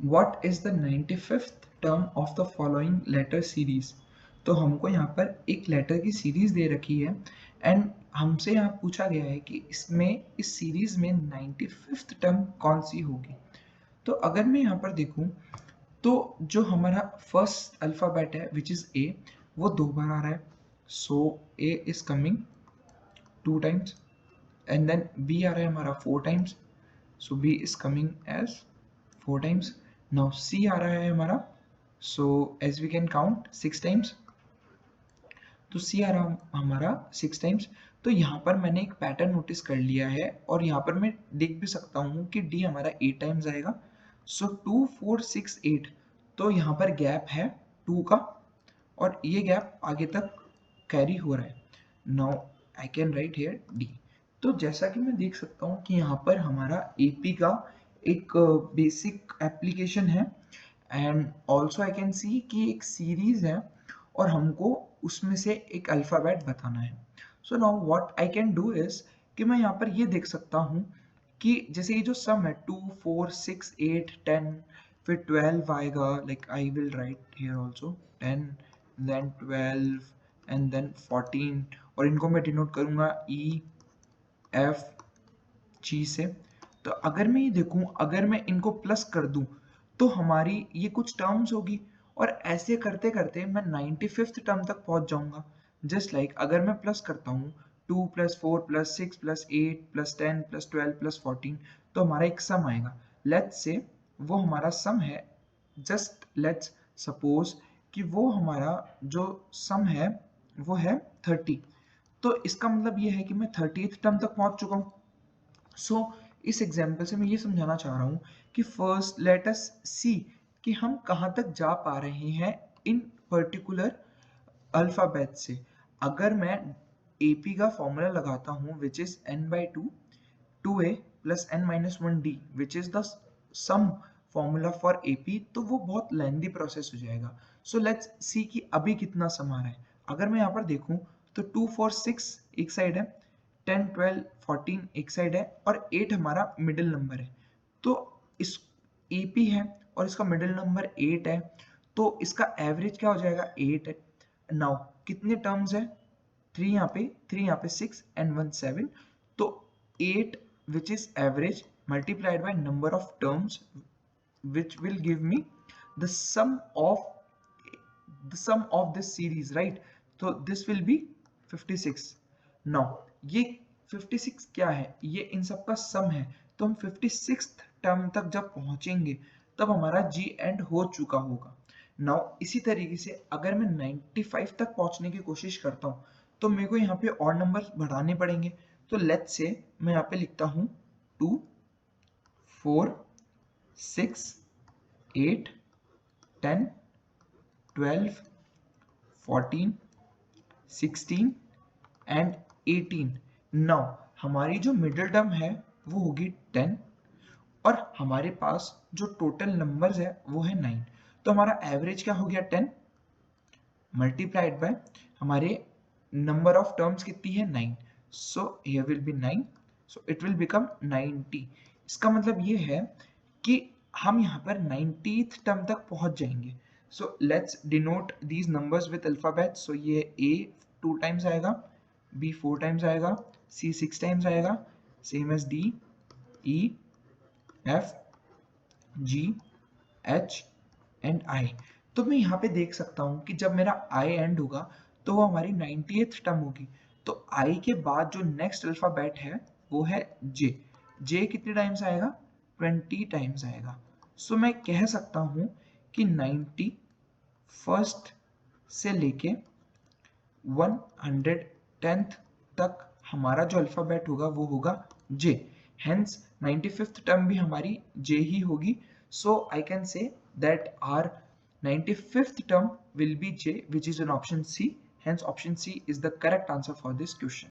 What is the 95th term of the following letter series. तो हमको यहाँ पर एक लेटर की सीरीज दे रखी है एंड हमसे यहाँ पूछा गया है कि इसमें इस सीरीज में 95th टर्म कौन सी होगी। तो अगर मैं यहाँ पर देखूँ तो जो हमारा फर्स्ट अल्फ़ाबेट है विच इज़ ए, वो 2 बार आ रहा है। So A is coming 2 times and then B आ रहा है हमारा 4 times. So B is coming as 4 times. Now C आ रहा है हमारा, so as we can count 6 times. तो C आ रहा हमारा 6 times. तो यहाँ पर मैंने एक पैटर्न नोटिस कर लिया है और यहाँ पर मैं देख भी सकता हूँ कि D हमारा 8 times आएगा. So 2 4 6 8. तो यहाँ पर गैप है 2 का और ये गैप आगे तक कैरी हो रहा है. Now I can write here D. तो जैसा कि मैं देख सकता हूँ कि यहाँ पर हमारा AP का एक बेसिक एप्लीकेशन है and also I can see कि एक सीरीज है और हमको उसमें से एक अल्फ़ाबेट बताना है. So now what I can do is कि मैं यहाँ पर ये देख सकता हूँ कि जैसे ये जो सम है 2 4 6 8 10 फिर 12 आएगा, like I will write here also 10 then 12 and then 14 और इनको मैं डिनोट करूँगा ई एफ जी से. तो अगर मैं ये देखूं, अगर मैं इनको प्लस कर दूं तो हमारी ये कुछ टर्म्स होगी और ऐसे करते करते मैं 95th टर्म तक पहुंच जाऊंगा. जस्ट लाइक अगर मैं प्लस करता हूँ 2 + 4 + 6 + 8 + 10 + 12 + 14 तो हमारा एक सम आएगा. लेट्स से वो हमारा सम है, जस्ट लेट्स सपोज कि वो हमारा जो सम है वो है 30. तो इसका मतलब ये है कि मैं 30th टर्म तक पहुंच चुका हूँ. सो इस एग्जाम्पल से मैं ये समझाना चाह रहा हूँ कि फर्स्ट लेट अस सी कि हम कहाँ तक जा पा रहे हैं इन पर्टिकुलर अल्फ़ाबेट से. अगर मैं AP का फॉर्मूला लगाता हूँ which is n/2 2a + n-1d which is the sum formula for AP, तो वो बहुत लेंदी प्रोसेस हो जाएगा. सो लेट्स सी कि अभी कितना सम आ रहा है. अगर मैं यहाँ पर देखूँ तो 2 4 6 एक साइड है, 10 12 14 एक साइड है और 8 हमारा मिडिल नंबर है. तो इस AP है और इसका मिडिल नंबर 8 है, तो इसका एवरेज क्या हो जाएगा 8 है. नाउ कितने टर्म्स है 3 यहाँ पे 3 यहाँ पे 6 एंड 1 7. तो 8 which is average multiplied by number of terms which will give me the sum of this series, right? So this will be 56. now ये 56 क्या है, ये इन सब का सम है. तो हम 56th टर्म तक जब पहुंचेंगे तब हमारा जी एंड हो चुका होगा. नाउ इसी तरीके से अगर मैं 95 तक पहुंचने की कोशिश करता हूं तो मेरे को यहाँ पे और नंबर बढ़ाने पड़ेंगे. तो लेट्स से मैं यहाँ पे लिखता हूँ 2 4 6 8 10 12 14 16 एंड 18. नाउ हमारी जो मिडिल टर्म है वो होगी 10 और हमारे पास जो टोटल नंबर्स है वो है 9. तो हमारा एवरेज क्या हो गया 10 मल्टीप्लाइड बाय हमारे नंबर ऑफ टर्म्स कितनी है 9. So here will be 9, so it will become 90. इसका मतलब ये है कि हम यहाँ पर 90th टर्म तक पहुँच जाएंगे. So let's denote these numbers with alphabet. So ये A 2 टाइम्स आएगा, B 4 टाइम्स आएगा, C 6 टाइम्स आएगा, same as D E F G H एंड I. तो मैं यहाँ पे देख सकता हूँ कि जब मेरा I एंड होगा तो वो हमारी 90th टर्म होगी. तो I के बाद जो नेक्स्ट अल्फाबेट है वो है J. J कितने टाइम्स आएगा 20 टाइम्स आएगा. सो मैं कह सकता हूँ कि 90 फर्स्ट से लेके 110th तक हमारा जो अल्फाबेट होगा वो होगा J. Hence 95th टर्म भी हमारी J ही होगी. So I can say that our 95th term will be J, which is an option C. Hence option C is the correct answer for this question.